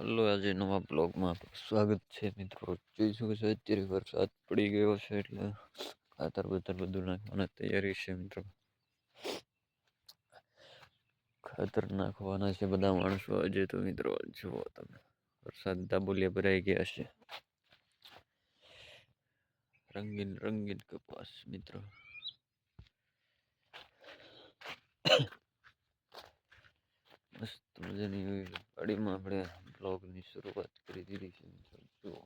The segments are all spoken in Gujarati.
હલો, આજે નવા બ્લોગમાં આપનું સ્વાગત છે મિત્રો. જોઈ શકો છો અત્યારે વરસાદ પડી ગયો છે એટલે ખાતર બધું નાખવાની તૈયારી છે મિત્રો. ખાતર નાખવાના છે બધા માણસો આજે તો મિત્રો. જુઓ તમે, વરસાદ દાબોલિયા ભરાઈ ગયા છે. રંગીન રંગીન કપાસ મિત્રો. મસ્ત મજાની ગાડીમાં આપણે બ્લોગની શરૂઆત કરી દીધી છે મિત્રો. જુઓ,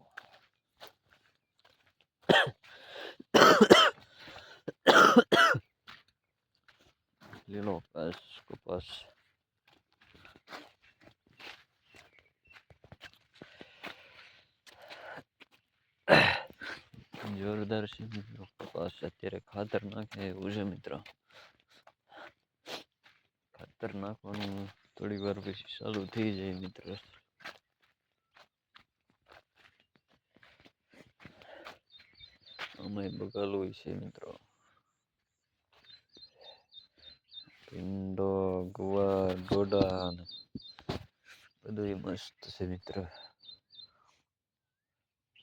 લીલો ઘાસ કપાસ જોરદાર છે મિત્રો. કપાસ અત્યારે ખાતર નાખે એવું છે મિત્રો. ખાતર નાખવાનું થોડી વાર પછી ચાલુ થઈ જાય મિત્રો. આમાં બગાલ હોય છે મિત્રો. ભીંડો, ગુવાર, ડોડા બધું મસ્ત છે મિત્રો.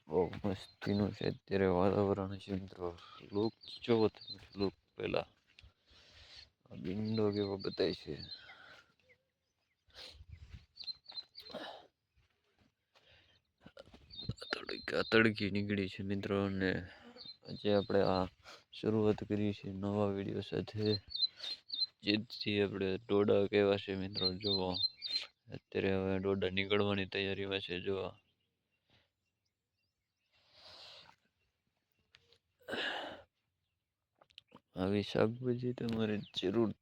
બહુ મસ્તીનું છે અત્યારે વાતાવરણ છે મિત્રો. લુક જોવો તમે, લુક પેલા ભીંડો કેવો બતાય છે. તડકી નીકળી છે મિત્રો. અને આજે આપણે આ શરૂઆત કરી છે નવા વિડીયો સાથે, જેથી આપણે ડોડા કેવા છે મિત્રો. જુઓ, અત્યારે હવે ડોડા નીકળવાની તૈયારીમાં છે. જુઓ, આવી શાકભાજી તમારે જરૂરથી